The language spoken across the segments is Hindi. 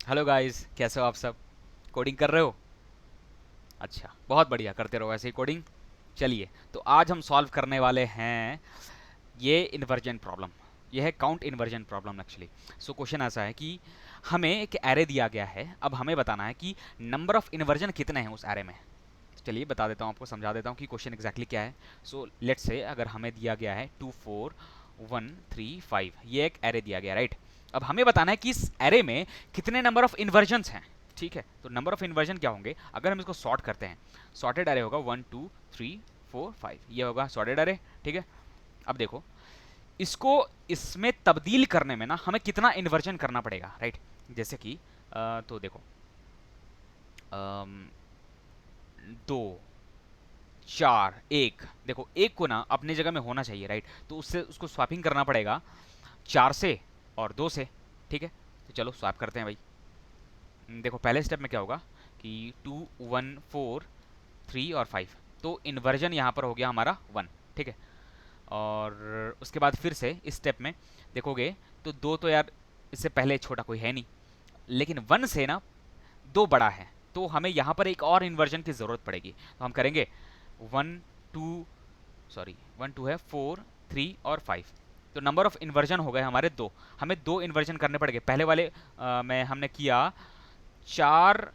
हेलो गाइस, कैसे हो आप सब? कोडिंग कर रहे हो? अच्छा, बहुत बढ़िया, करते रहो ऐसे ही कोडिंग। चलिए, तो आज हम सॉल्व करने वाले हैं ये इन्वर्जन प्रॉब्लम। ये है count inversion problem actually. So question ऐसा है कि हमें एक एरे दिया गया है, अब हमें बताना है कि नंबर ऑफ इन्वर्जन कितने हैं उस एरे में। तो चलिए बता देता हूँ, आपको समझा देता हूँ कि क्वेश्चन एग्जैक्टली क्या है। सो लेट्स से अगर हमें दिया गया है 2 4 1 3 5, ये एक एरे दिया गया, राइट। अब हमें बताना है कि इस एरे में कितने नंबर ऑफ इन्वर्जन्स हैं। ठीक है, तो नंबर ऑफ इन्वर्जन क्या होंगे अगर हम इसको सॉर्ट करते हैं। सॉर्टेड एरे होगा 1 2 3 4 5, ये होगा सॉर्टेड एरे। ठीक है, अब देखो, इसको इसमें तब्दील करने में ना हमें कितना इन्वर्जन करना पड़ेगा, राइट। जैसे कि तो देखो, अम, 2 4 1, देखो एक को ना अपनी जगह में होना चाहिए, राइट। तो उससे उसको स्वैपिंग करना पड़ेगा 4 से और 2 से। ठीक है, तो चलो स्वैप करते हैं भाई। देखो पहले स्टेप में क्या होगा कि 2 1 4 3 और 5, तो इन्वर्जन यहाँ पर हो गया हमारा 1। ठीक है, और उसके बाद फिर से इस स्टेप में देखोगे तो 2 तो यार इससे पहले छोटा कोई है नहीं, लेकिन 1 से ना 2 बड़ा है, तो हमें यहाँ पर एक और इन्वर्जन की ज़रूरत पड़ेगी। तो हम करेंगे 1 2, सॉरी 1 2 है, 4 3 और 5। तो नंबर ऑफ इन्वर्जन हो गए हमारे 2। हमें 2 इन्वर्जन करने पड़ेंगे। पहले वाले में हमने किया 4,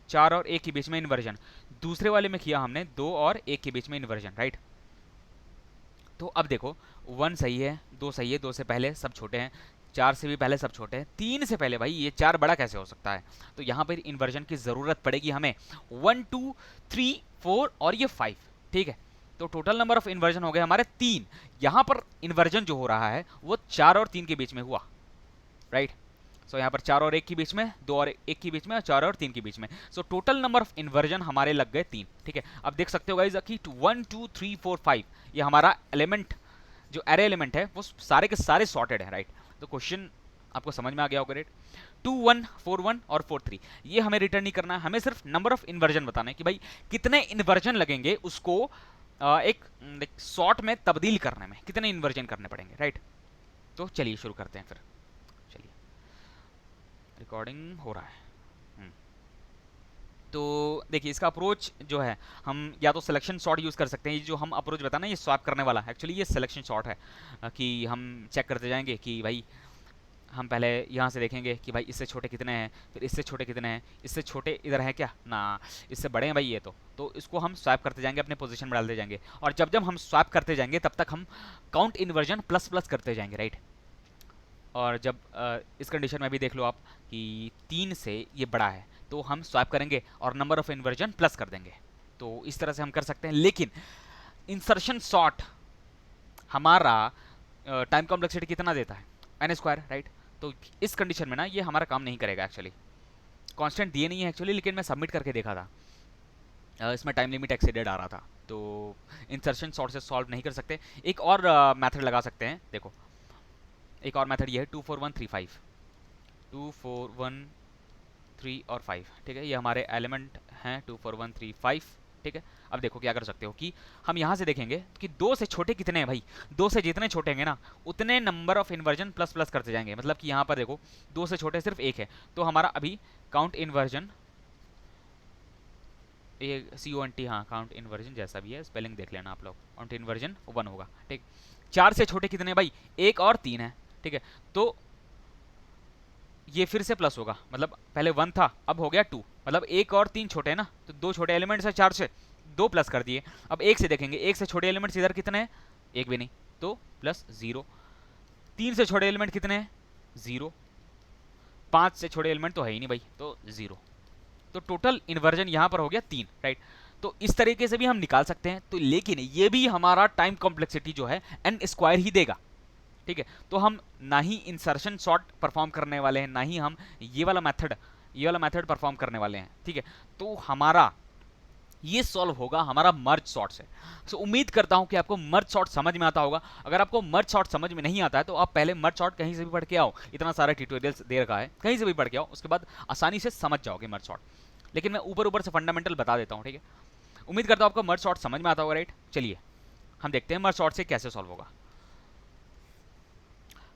4 और 1 के बीच में इन्वर्जन। दूसरे वाले में किया हमने 2 और 1 के बीच में इन्वर्जन, राइट। तो अब देखो, 1 सही है, 2 सही है, 2 से पहले सब छोटे हैं, 4 से भी पहले सब छोटे हैं, 3 से पहले भाई ये 4 बड़ा कैसे हो सकता है। तो यहाँ पर इन्वर्जन की ज़रूरत पड़ेगी हमें 1 2 3 4 और ये 5। ठीक है, तो टोटल नंबर ऑफ इन्वर्जन हो गए हमारे 3। यहाँ पर इन्वर्जन जो हो रहा है वो 4 और 3 के बीच में हुआ, राइट। सो यहाँ पर 4 और 1 के बीच में, 2 और 1 के बीच में, और 4 और 3 के बीच में। So total number of inversion हमारे लग गए 3। ठीक है, अब देख सकते हो गाइज कि 1 2 3 4 5 ये हमारा एलिमेंट, जो एरे एलिमेंट है वो सारे के सारे सॉर्टेड है, राइट। तो क्वेश्चन आपको समझ में आ गया होगा, राइट। 2 1 4 1 और 4 3, ये हमें रिटर्न नहीं करना है, हमें सिर्फ नंबर ऑफ इन्वर्जन बताना है कि भाई कितने इन्वर्जन लगेंगे उसको एक सॉर्ट में तब्दील करने में, कितने इन्वर्जन करने पड़ेंगे, राइट। तो चलिए शुरू करते हैं फिर। चलिए, रिकॉर्डिंग हो रहा है। हम्म, तो देखिए इसका अप्रोच जो है, हम या तो सिलेक्शन शॉट यूज़ कर सकते हैं। ये जो हम अप्रोच बताना, ये स्वैप करने वाला है, एक्चुअली ये सिलेक्शन शॉट है। कि हम चेक करते जाएंगे कि भाई हम पहले यहाँ से देखेंगे कि भाई इससे छोटे कितने हैं, फिर इससे छोटे कितने हैं, इससे छोटे इधर है क्या ना, इससे बड़े हैं भाई ये तो इसको हम स्वैप करते जाएंगे, अपने पोजीशन में डालते जाएंगे। और जब जब हम स्वैप करते जाएंगे तब तक हम काउंट इन्वर्जन प्लस प्लस करते जाएंगे, राइट। और जब इस कंडीशन में भी देख लो आप कि 3 से ये बड़ा है, तो हम स्वैप करेंगे और नंबर ऑफ इन्वर्जन प्लस कर देंगे। तो इस तरह से हम कर सकते हैं, लेकिन इंसर्शन सॉर्ट हमारा टाइम कॉम्प्लेक्सिटी कितना देता है, n², राइट। तो इस कंडीशन में ना ये हमारा काम नहीं करेगा एक्चुअली। कांस्टेंट दिए नहीं है एक्चुअली, लेकिन मैं सबमिट करके देखा था, इसमें टाइम लिमिट एक्सीडेड आ रहा था, तो इंसर्शन सॉर्ट से सॉल्व नहीं कर सकते। एक और मेथड लगा सकते हैं, देखो एक और मेथड ये है 2 4 1 3 5, 2 4 1 3 और 5। ठीक है, ये हमारे एलिमेंट हैं 2 4 1 3 5। ठीक है, अब देखो क्या कर सकते हो कि हम यहाँ से देखेंगे कि 2 से छोटे कितने हैं भाई। 2 से जितने छोटे होंगे ना उतने number of inversion plus plus करते जाएंगे। मतलब कि यहाँ पर देखो 2 से छोटे सिर्फ 1 है, तो हमारा अभी काउंट इन्वर्जन, ये CONT, हाँ काउंट इन्वर्जन जैसा भी है स्पेलिंग देख लेना आप लोग, काउंट इन्वर्जन 1 होगा। ठीक, 4 से छोटे कितने भाई, 1 और 3 है। ठीक है, तो ये फिर से प्लस होगा, मतलब पहले 1 था अब हो गया 2, मतलब 1 और 3 छोटे हैं ना, तो 2 छोटे एलिमेंट्स है 4 से, 2 प्लस कर दिए। अब 1 से देखेंगे, 1 से छोटे एलिमेंट्स इधर कितने हैं, 1 भी नहीं, तो प्लस 0। 3 से छोटे एलिमेंट कितने हैं, 0। 5 से छोटे एलिमेंट तो है ही नहीं भाई, तो 0। तो टोटल इन्वर्जन यहाँ पर हो गया 3, राइट। तो इस तरीके से भी हम निकाल सकते हैं, तो लेकिन ये भी हमारा टाइम कॉम्प्लेक्सिटी जो है n² ही देगा। ठीक है, तो हम ना ही इंसर्शन सॉर्ट परफॉर्म करने वाले हैं, ना ही हम ये वाला मेथड परफॉर्म करने वाले हैं। ठीक है, तो हमारा ये सॉल्व होगा हमारा मर्ज सॉर्ट से। सो उम्मीद करता हूं कि आपको मर्ज सॉर्ट समझ में आता होगा। अगर आपको मर्ज सॉर्ट समझ में नहीं आता है तो आप पहले मर्ज सॉर्ट कहीं से भी पढ़ के आओ, इतना सारा ट्यूटोरियल्स दे रखा है, कहीं से भी पढ़ के आओ, उसके बाद आसानी से समझ जाओगे मर्ज सॉर्ट। लेकिन मैं ऊपर ऊपर से फंडामेंटल बता देता हूँ, ठीक है। उम्मीद करता हूँ आपको मर्ज सॉर्ट समझ में आता होगा, राइट। चलिए हम देखते हैं मर्ज सॉर्ट से कैसे सॉल्व होगा।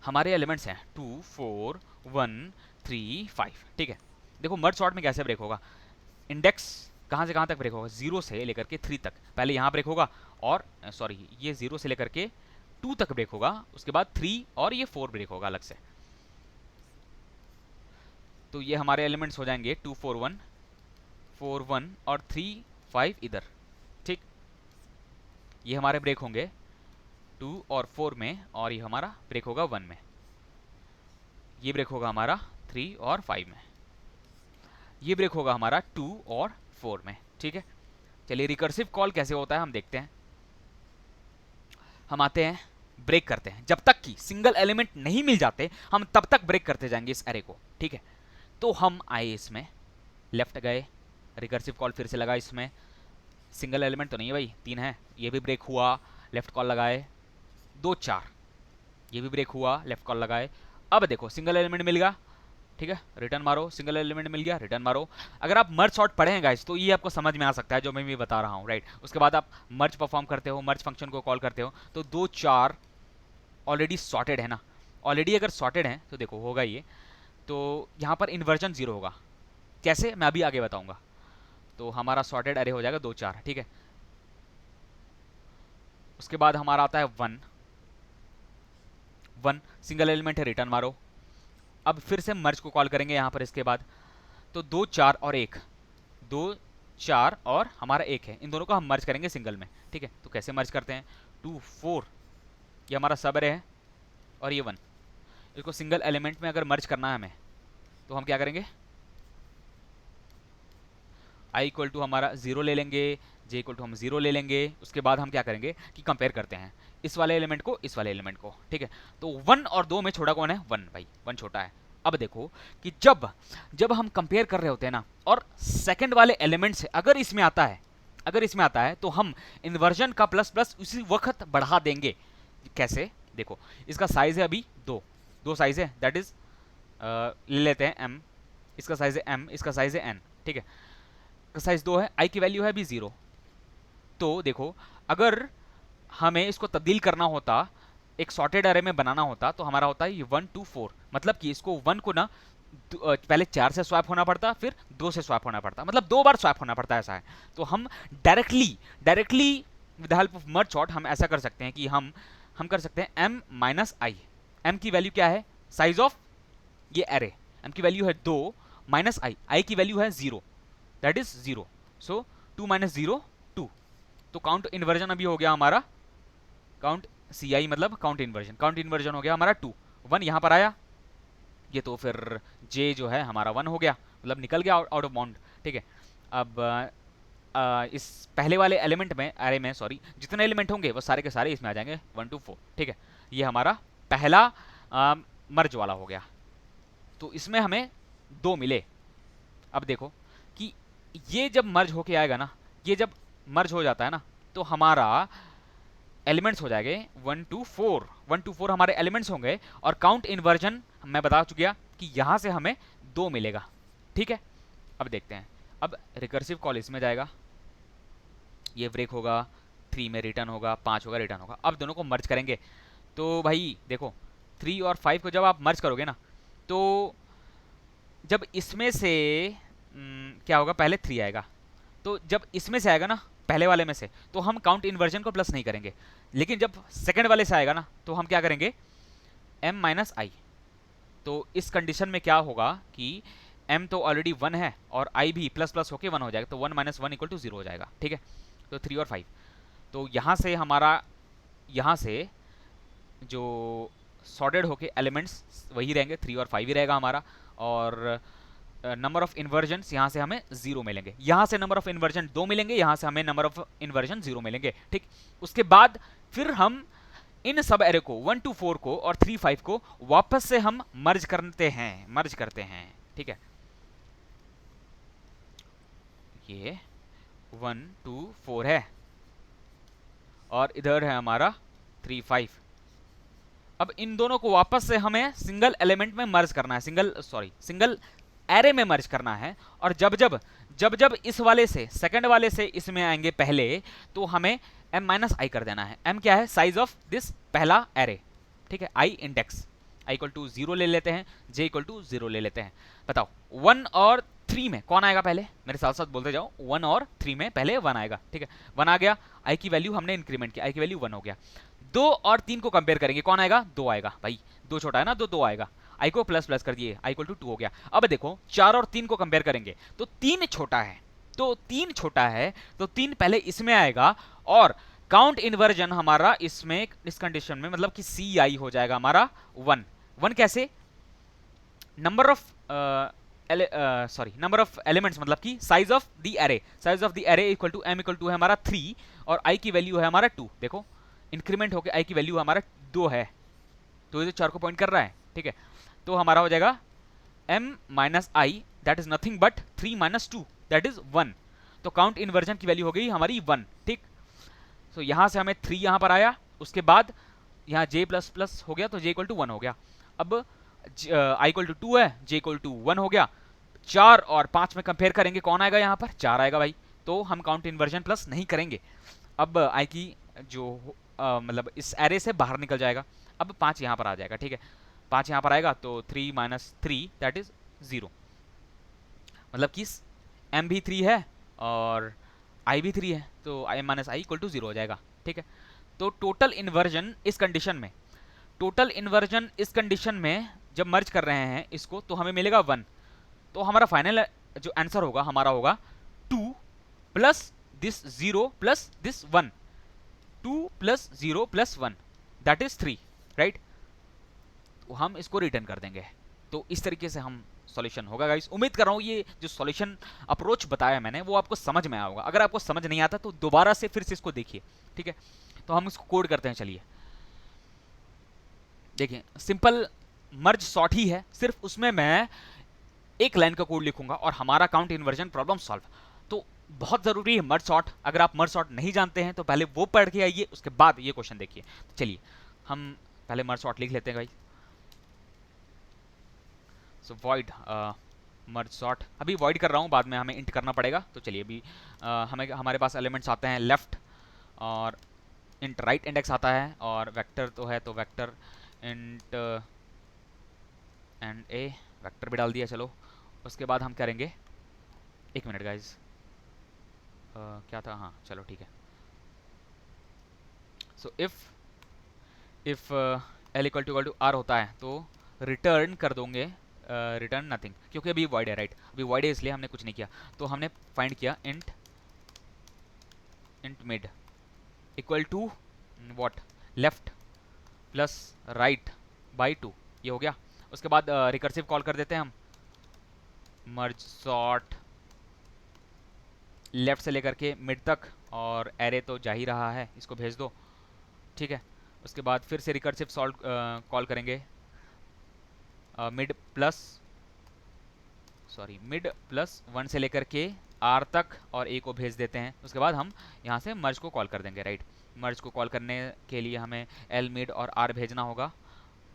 हमारे एलिमेंट्स हैं 2 4 1 3 5, ठीक है। देखो मर्ज सॉर्ट में कैसे ब्रेक होगा, इंडेक्स कहाँ से कहाँ तक ब्रेक होगा, 0 से लेकर के 3 तक, पहले यहाँ ब्रेक होगा और सॉरी ये 0 से लेकर के 2 तक ब्रेक होगा, उसके बाद 3 और ये 4 ब्रेक होगा अलग से। तो ये हमारे एलिमेंट्स हो जाएंगे 2 4 1 4 1 और 3 5 इधर, ठीक। ये हमारे ब्रेक होंगे 2 और 4 में, और ये हमारा ब्रेक होगा 1 में। ये ब्रेक होगा हमारा 3 और 5 में। ये ब्रेक होगा हमारा 2 और 4 में, ठीक है। चलिए रिकर्सिव कॉल कैसे होता है हम देखते हैं। हम आते हैं, ब्रेक करते हैं, जब तक कि सिंगल एलिमेंट नहीं मिल जाते हम तब तक ब्रेक करते जाएंगे इस एरे को, ठीक है। तो हम आए इसमें, लेफ्ट गए, रिकर्सिव कॉल फिर से लगा, इसमें सिंगल एलिमेंट तो नहीं है भाई, 3 है, ये भी ब्रेक हुआ, लेफ्ट कॉल लगाए, 2 4, ये भी ब्रेक हुआ, लेफ्ट कॉल लगाए। अब देखो सिंगल एलिमेंट मिल गया, ठीक है, रिटर्न मारो, सिंगल एलिमेंट मिल गया, रिटर्न मारो। अगर आप मर्ज सॉर्ट पढ़े हैं गाइस तो ये आपको समझ में आ सकता है जो मैं भी बता रहा हूँ, राइट। उसके बाद आप मर्ज परफॉर्म करते हो, मर्ज फंक्शन को कॉल करते हो, तो 2 4 ऑलरेडी सॉर्टेड है ना, ऑलरेडी अगर सॉर्टेड है तो देखो होगा ये, तो यहाँ पर इन्वर्जन 0 होगा, कैसे मैं अभी आगे बताऊंगा। तो हमारा सॉर्टेड अरे हो जाएगा 2 4, ठीक है। उसके बाद हमारा आता है 1 1, सिंगल एलिमेंट है, रिटर्न मारो। अब फिर से मर्ज को कॉल करेंगे यहाँ पर इसके बाद, तो 2 4 और 1, 2 4 और हमारा 1 है, इन दोनों को हम मर्ज करेंगे सिंगल में, ठीक है। तो कैसे मर्ज करते हैं, 2 4, ये हमारा सब अरे है, और ये 1, इसको सिंगल एलिमेंट में अगर मर्ज करना है हमें तो हम क्या करेंगे, आई इक्वल टू हमारा 0 ले लेंगे, जे इक्वल टू हम 0 ले लेंगे। उसके बाद हम क्या करेंगे कि कंपेयर करते हैं इस वाले एलिमेंट को इस वाले एलिमेंट को, ठीक है। तो 1 और 2 में छोटा कौन है, 1 भाई, 1 छोटा है। अब देखो कि जब हम कंपेयर कर रहे होते हैं ना, और सेकंड वाले एलिमेंट से अगर इसमें आता है तो हम इन्वर्जन का प्लस प्लस उसी वक्त बढ़ा देंगे। कैसे, देखो इसका साइज है अभी 2 साइज है, दैट इज ले लेते हैं m, इसका साइज है m, इसका साइज है n, ठीक है। साइज 2 है, i की वैल्यू है अभी 0। तो देखो अगर हमें इसको तब्दील करना होता, एक सॉर्टेड अरे में बनाना होता, तो हमारा होता है ये 1 2 4, मतलब कि इसको 1 को ना पहले 4 से स्वैप होना पड़ता, फिर 2 से स्वैप होना पड़ता, मतलब 2 बार स्वैप होना पड़ता, ऐसा है। तो हम directly with the help of merge sort हम ऐसा कर सकते हैं कि हम कर सकते हैं m माइनस आई। m की वैल्यू क्या है, साइज ऑफ ये एरे, m की वैल्यू है 2 माइनस आई की वैल्यू है 0, दैट इज 0, सो 2 माइनस 0 2। तो काउंट इन्वर्जन अभी हो गया हमारा, काउंट सी आई मतलब काउंट इन्वर्जन हो गया हमारा 2 1 यहाँ पर आया, ये तो फिर जे जो है हमारा 1 हो गया, मतलब निकल गया आउट ऑफ बाउंड, ठीक है। अब इस पहले वाले एलिमेंट में, अरे में सॉरी, जितने एलिमेंट होंगे वो सारे के सारे इसमें आ जाएंगे 1 2 4, ठीक है। ये हमारा पहला मर्ज वाला हो गया, तो इसमें हमें 2 मिले। अब देखो कि ये जब मर्ज होके आएगा ना, ये जब मर्ज हो जाता है ना, तो हमारा एलिमेंट्स हो जाएंगे 1 2 4 हमारे एलिमेंट्स होंगे, और काउंट इन्वर्जन मैं बता चुका कि यहां से हमें 2 मिलेगा, ठीक है। अब देखते हैं, अब रिकर्सिव कॉल इसमें जाएगा, ये ब्रेक होगा, 3 में रिटर्न होगा, 5 होगा, रिटर्न होगा। अब दोनों को मर्ज करेंगे, तो भाई देखो 3 और 5 को जब आप मर्ज करोगे ना, तो जब इसमें से क्या होगा, पहले 3 आएगा, तो जब इसमें से आएगा ना पहले वाले में से, तो हम काउंट इन्वर्जन को प्लस नहीं करेंगे, लेकिन जब सेकंड वाले से आएगा ना तो हम क्या करेंगे, m माइनस आई। तो इस कंडीशन में क्या होगा कि m तो ऑलरेडी 1 है और i भी प्लस प्लस होके 1 हो जाएगा, तो 1 माइनस 1 इक्वल टू 0 हो जाएगा, ठीक है। तो 3 और 5, तो यहाँ से हमारा, यहाँ से जो सॉर्टेड होके एलिमेंट्स वही रहेंगे, 3 और 5 ही रहेगा हमारा, और नंबर ऑफ इन्वर्जन यहाँ से हमें 0 मिलेंगे, यहाँ से नंबर ऑफ इन्वर्जन 2 मिलेंगे, यहाँ से हमें नंबर ऑफ इन्वर्जन 0 मिलेंगे, ठीक। उसके बाद फिर हम इन सब एरे को 1 2 4 को और 3 5 को वापस से हम मर्ज करते हैं, ठीक है। ये 1 2 4 है, और इधर है हमारा 3 5। अब इन दोनों को वापस से हमें सिंगल एलिमेंट में मर्ज करना है, सिंगल एरे में मर्ज करना है, और जब इस वाले से सेकंड वाले से इसमें आएंगे पहले, तो हमें m माइनस आई कर देना है। m क्या है, साइज ऑफ दिस पहला एरे, ठीक है, i index. I equal to 0 ले लेते हैं, जे इक्वल टू 0 ले लेते हैं। बताओ 1 और 3 में कौन आएगा पहले, मेरे साथ साथ बोलते जाओ। 1 और 3 में पहले 1 आएगा, ठीक है। 1 आ गया, आई की वैल्यू हमने इंक्रीमेंट किया, आई की वैल्यू 1 हो गया। 2 और 3 को कंपेयर करेंगे, कौन आएगा, 2 आएगा भाई, 2 छोटा है ना, 2 आएगा। आई को प्लस प्लस कर दिए, आई इक्वल टू 2 हो गया। अब देखो 4 और 3 को कंपेयर करेंगे तो 3 छोटा है, तो 3 छोटा है तो 3 पहले इसमें आएगा, और काउंट इन्वर्जन हमारा इसमें, इस कंडीशन में मतलब कि सी आई हो जाएगा हमारा 1। 1 कैसे, number of number of elements, मतलब कि size of the array, size of the array equal to m equal to है हमारा 3 और आई की वैल्यू है हमारा 2। देखो इंक्रीमेंट होके आई की वैल्यू हमारा 2 है, तो ये 4 को पॉइंट कर रहा है, ठीक है। तो हमारा हो जाएगा m minus I that is nothing but 3 minus 2 that is 1। तो काउंट इन्वर्जन की वैल्यू हो गई हमारी 1, ठीक। तो यहां से हमें 3 यहां पर आया, उसके बाद यहाँ j प्लस प्लस हो गया तो j इक्वल टू 1 हो गया। अब i इक्वल टू 2 है, j इक्वल टू 1 हो गया। 4 और 5 में कंपेयर करेंगे, कौन आएगा यहाँ पर, 4 आएगा भाई, तो हम काउंट इन्वर्जन प्लस नहीं करेंगे। अब i की जो मतलब इस एरे से बाहर निकल जाएगा। अब 5 यहाँ पर आ जाएगा, ठीक है। 5 यहाँ पर आएगा तो 3 माइनस 3 दैट इज 0, मतलब कि m भी 3 है और i भी 3 है, तो m minus i equal to 0 हो जाएगा, ठीक है। तो टोटल इन्वर्जन इस कंडीशन में, टोटल इन्वर्जन इस कंडीशन में जब मर्ज कर रहे हैं इसको तो हमें मिलेगा 1। तो हमारा फाइनल जो आंसर होगा हमारा होगा 2 plus this 0 plus this 1, 2 plus 0 plus 1 that is 3, right. तो हम इसको रिटर्न कर देंगे। तो इस तरीके से हम सॉल्यूशन होगा गाइस। उम्मीद कर रहा हूँ ये जो सॉल्यूशन अप्रोच बताया मैंने वो आपको समझ में आया होगा। अगर आपको समझ नहीं आता तो दोबारा से फिर से इसको देखिए, ठीक है। तो हम इसको कोड करते हैं, चलिए देखिए। सिंपल मर्ज सॉर्ट ही है, सिर्फ उसमें मैं एक लाइन का कोड लिखूंगा और हमारा काउंट इन्वर्जन प्रॉब्लम सॉल्व। तो बहुत जरूरी है मर्ज सॉर्ट, अगर आप मर्ज सॉर्ट नहीं जानते हैं तो पहले वो पढ़ के आइए, उसके बाद ये क्वेश्चन देखिए। तो चलिए हम पहले मर्ज सॉर्ट लिख लेते हैं भाई। सो वॉइड मर्ज सॉर्ट, अभी वॉइड कर रहा हूँ, बाद में हमें इंट करना पड़ेगा। तो चलिए अभी हमें हमारे पास एलिमेंट्स आते हैं लेफ्ट, और इंट राइट इंडेक्स आता है, और वेक्टर तो है तो vector int and A, vector भी डाल दिया। चलो उसके बाद हम करेंगे, एक मिनट गाइज, क्या था, हाँ चलो ठीक है। So if l equal to r होता है तो रिटर्न कर दोगे रिटर्न नथिंग, क्योंकि अभी वॉइड है, राइट। अभी वॉइड है इसलिए हमने कुछ नहीं किया। तो हमने फाइंड किया int mid equal to what, left plus right by 2, ये हो गया। उसके बाद रिकर्सिव कॉल कर देते हैं हम, मर्ज सॉर्ट लेफ्ट से लेकर के मिड तक, और एरे तो जा ही रहा है, इसको भेज दो, ठीक है। उसके बाद फिर से रिकर्सिव सॉल्व कॉल करेंगे, मिड प्लस 1 से लेकर के आर तक, और ए को भेज देते हैं। उसके बाद हम यहाँ से मर्ज को कॉल कर देंगे, राइट। मर्ज को कॉल करने के लिए हमें एल मिड और आर भेजना होगा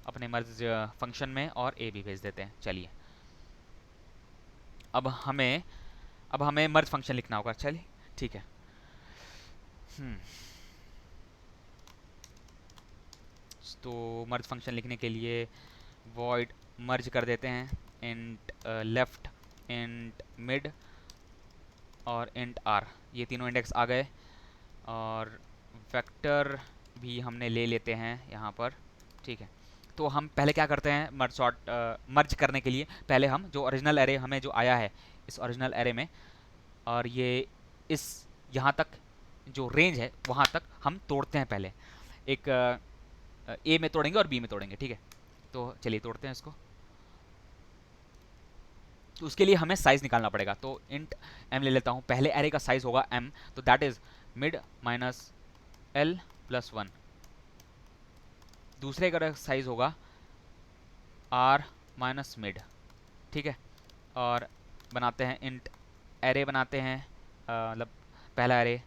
अपने मर्ज फंक्शन में, और ए भी भेज देते हैं। चलिए अब हमें मर्ज फंक्शन लिखना होगा, चलिए ठीक है। तो मर्ज फंक्शन लिखने के लिए वॉइड मर्ज कर देते हैं, इंट लेफ्ट, इंट मिड और इंट आर, ये तीनों इंडेक्स आ गए। और वेक्टर भी हमने ले लेते हैं यहाँ पर, ठीक है। तो हम पहले क्या करते हैं, मर्ज करने के लिए पहले हम जो ओरिजिनल एरे हमें जो आया है, इस ओरिजिनल एरे में, और ये इस यहाँ तक जो रेंज है वहाँ तक हम तोड़ते हैं। पहले एक ए में तोड़ेंगे और बी में तोड़ेंगे, ठीक है। तो चलिए तोड़ते हैं इसको। तो उसके लिए हमें साइज निकालना पड़ेगा, तो इंट m ले लेता हूँ। पहले एरे का साइज होगा m, तो that is mid minus L plus 1। दूसरे का साइज होगा r माइनस मिड, ठीक है। और बनाते हैं इंट एरे, बनाते हैं मतलब पहला एरे,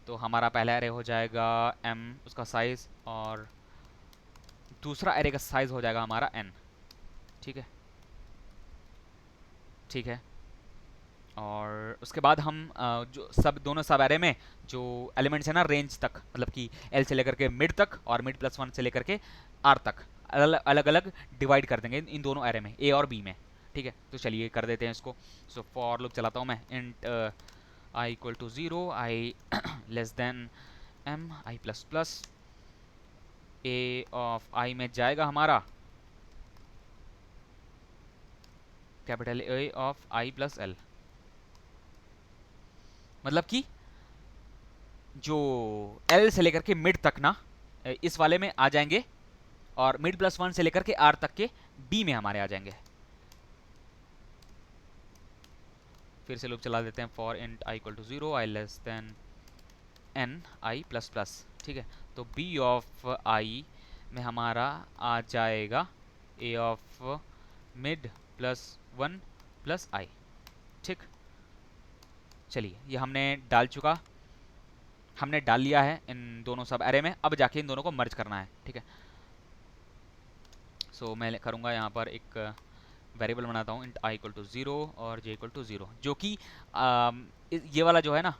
तो हमारा पहला एरे हो जाएगा m उसका साइज, और दूसरा एरे का साइज हो जाएगा हमारा n, ठीक है, ठीक है। और उसके बाद हम जो दोनों सब एरे में जो एलिमेंट्स है ना रेंज तक, मतलब कि एल से लेकर के मिड तक और मिड प्लस 1 से लेकर के आर तक, अलग अलग डिवाइड कर देंगे इन दोनों एरे में, ए और बी में, ठीक है। तो चलिए कर देते हैं इसको। सो फॉर लूप चलाता हूँ मैं, int i equal to 0, i less than m, i plus plus, a of i में जाएगा हमारा capital a of i plus l, मतलब कि जो एल से लेकर के मिड तक ना इस वाले में आ जाएंगे, और मिड प्लस 1 से लेकर के आर तक के बी में हमारे आ जाएंगे। फिर से लूप चला देते हैं, for int i equal to 0, i less than n i plus plus, ठीक है। तो बी ऑफ आई में हमारा आ जाएगा ए ऑफ मिड प्लस 1 प्लस आई, ठीक। चलिए ये हमने डाल लिया है इन दोनों सब एरे में। अब जाके इन दोनों को मर्ज करना है, ठीक है। सो मैं करूँगा यहाँ पर एक वेरिएबल बनाता हूँ, इंट आई इक्वल टू 0 और जे इक्वल टू 0, जो कि ये वाला जो है ना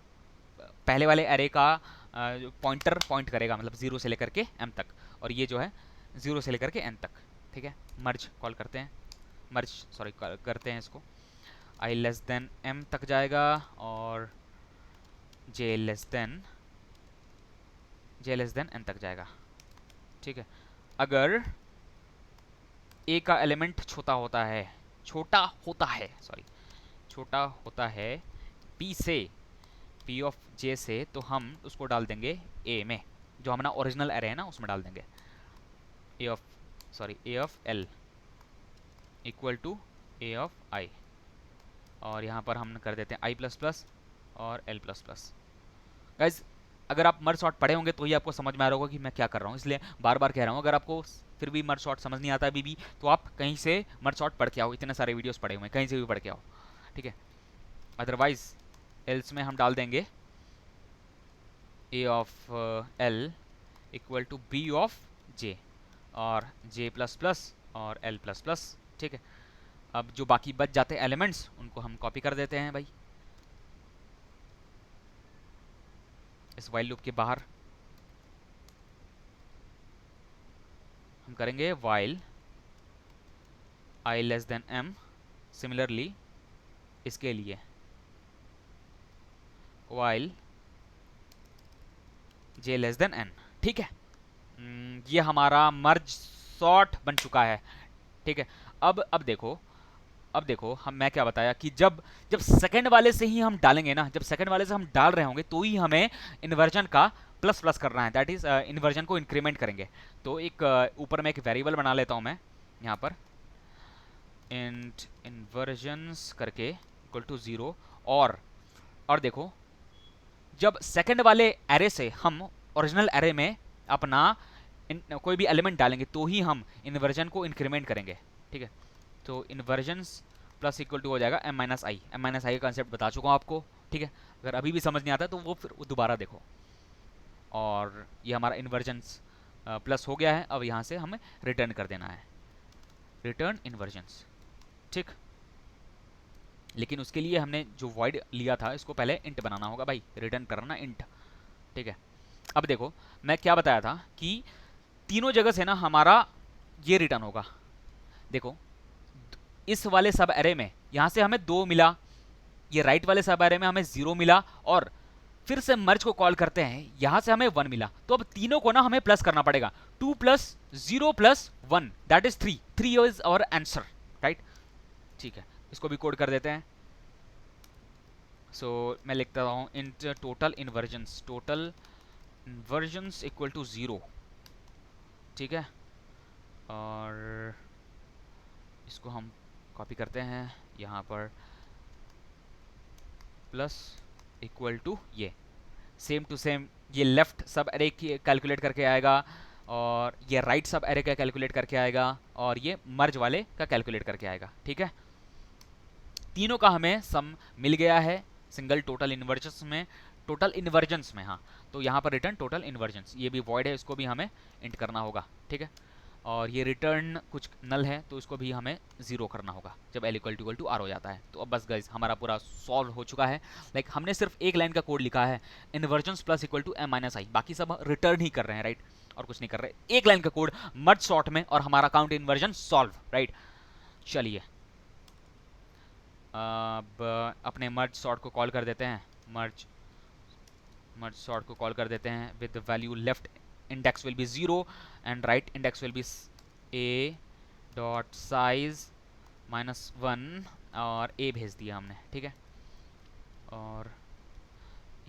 पहले वाले एरे का पॉइंट करेगा, मतलब 0 से लेकर के m तक, और ये जो है 0 से लेकर के n तक, ठीक है। मर्ज कॉल करते हैं, करते हैं इसको। i लेस देन m तक जाएगा और j लेस देन n तक जाएगा, ठीक है। अगर a का एलिमेंट छोटा होता है p से, p ऑफ j से, तो हम उसको डाल देंगे a में, जो हमारा ओरिजिनल एरे है ना उसमें डाल देंगे। a of l equal to a of i, और यहाँ पर हम कर देते हैं i प्लस प्लस और l प्लस प्लस। गाइज अगर आप मर्ज शॉर्ट पढ़े होंगे तो ही आपको समझ में आ रहा होगा कि मैं क्या कर रहा हूँ, इसलिए बार बार कह रहा हूँ। अगर आपको फिर भी मर्ज शॉर्ट समझ नहीं आता अभी भी, तो आप कहीं से मर्ज शॉर्ट पढ़ के आओ, इतने सारे वीडियोस पढ़े हुए हैं, कहीं से भी पढ़ के आओ, ठीक है। अदरवाइज एल्स में हम डाल देंगे a of l equal to b of j और j प्लस प्लस और l प्लस प्लस, ठीक है। अब जो बाकी बच जाते हैं एलिमेंट्स उनको हम कॉपी कर देते हैं भाई इस वाइल लूप के बाहर। हम करेंगे while i less than m, similarly इसके लिए while j less than n, ठीक है। ये हमारा मर्ज सॉर्ट बन चुका है, ठीक है। अब देखो मैं क्या बताया कि जब सेकंड वाले से ही हम डालेंगे ना, जब सेकंड वाले से हम डाल रहे होंगे तो ही हमें इन्वर्जन का प्लस प्लस करना है, दैट इज इन्वर्जन को इंक्रीमेंट करेंगे। तो एक ऊपर में एक वेरिएबल बना लेता हूं मैं यहाँ पर, इंट इन्वर्जन्स करके इक्वल टू 0, और देखो जब सेकंड वाले एरे से हम ओरिजिनल एरे में अपना कोई भी एलिमेंट डालेंगे तो ही हम इन्वर्जन को इंक्रीमेंट करेंगे, ठीक है। तो इन्वर्जन्स प्लस इक्वल टू हो जाएगा m माइनस आई का कंसेप्ट बता चुका हूँ आपको, ठीक है। अगर अभी भी समझ नहीं आता तो वो फिर दोबारा देखो। और ये हमारा इन्वर्जन्स प्लस हो गया है। अब यहाँ से हमें रिटर्न कर देना है, रिटर्न इन्वर्जन्स, ठीक। लेकिन उसके लिए हमने जो वॉइड लिया था इसको पहले इंट बनाना होगा भाई, रिटर्न करना इंट, ठीक है। अब देखो मैं क्या बताया था कि तीनों जगह से ना हमारा ये रिटर्न होगा। देखो इस वाले सब एरे में यहाँ से हमें 2 मिला, ये राइट वाले सब एरे में हमें 0 मिला, और फिर से मर्ज को कॉल करते हैं, यहाँ से हमें 1 मिला। तो अब तीनों को ना हमें प्लस करना पड़ेगा, 2 plus 0 plus 1 that is 3 is our answer, right, ठीक है। इसको भी कोड कर देते हैं। सो मैं लिखता हूँ int total inversions equal to 0, ठीक है। और इसको हम कॉपी करते हैं यहाँ पर, प्लस इक्वल टू ये सेम टू सेम ये लेफ्ट सब एरे कैलकुलेट करके आएगा, और ये राइट सब एरे का कैलकुलेट करके आएगा, और ये मर्ज वाले का कैलकुलेट करके आएगा, ठीक है। तीनों का हमें सम मिल गया है सिंगल टोटल इन्वर्जन्स में, हाँ। तो यहाँ पर रिटर्न टोटल इन्वर्जन्स, ये भी वॉइड है, इसको भी हमें इंट करना होगा, ठीक है। और ये रिटर्न कुछ नल है तो इसको भी हमें 0 करना होगा जब l इक्वल टू r हो जाता है। तो अब बस गाइस हमारा पूरा सॉल्व हो चुका है। लाइक हमने सिर्फ एक लाइन का कोड लिखा है, inversions plus equal to m minus i, बाकी सब रिटर्न ही कर रहे हैं, राइट। और कुछ नहीं कर रहे, एक लाइन का कोड मर्ज सॉर्ट में और हमारा काउंट इन्वर्जन सॉल्व, राइट। चलिए अब अपने मर्ज सॉर्ट को कॉल कर देते हैं, मर्ज सॉर्ट को कॉल कर देते हैं with value left index will be 0 and right index will be a dot size -1 और a भेज दिया हमने, ठीक है। और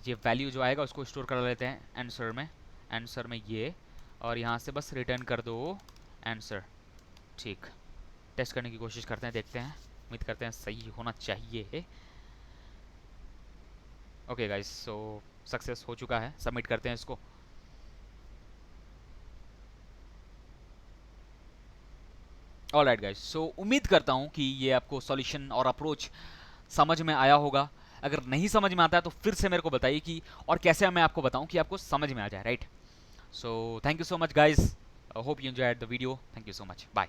ये वैल्यू जो आएगा उसको स्टोर कर लेते हैं आंसर में, आंसर में ये, और यहाँ से बस रिटर्न कर दो आंसर, ठीक। टेस्ट करने की कोशिश करते हैं, देखते हैं, उम्मीद करते हैं सही होना चाहिए। ओके गाइस, सो सक्सेस हो चुका है, सबमिट करते हैं इसको। ऑलराइट गाइस, सो उम्मीद करता हूँ कि ये आपको सॉल्यूशन और अप्रोच समझ में आया होगा। अगर नहीं समझ में आता है तो फिर से मेरे को बताइए कि और कैसे मैं आपको बताऊं कि आपको समझ में आ जाए, right. So thank you so much guys, hope you enjoyed the video, thank you so much, bye.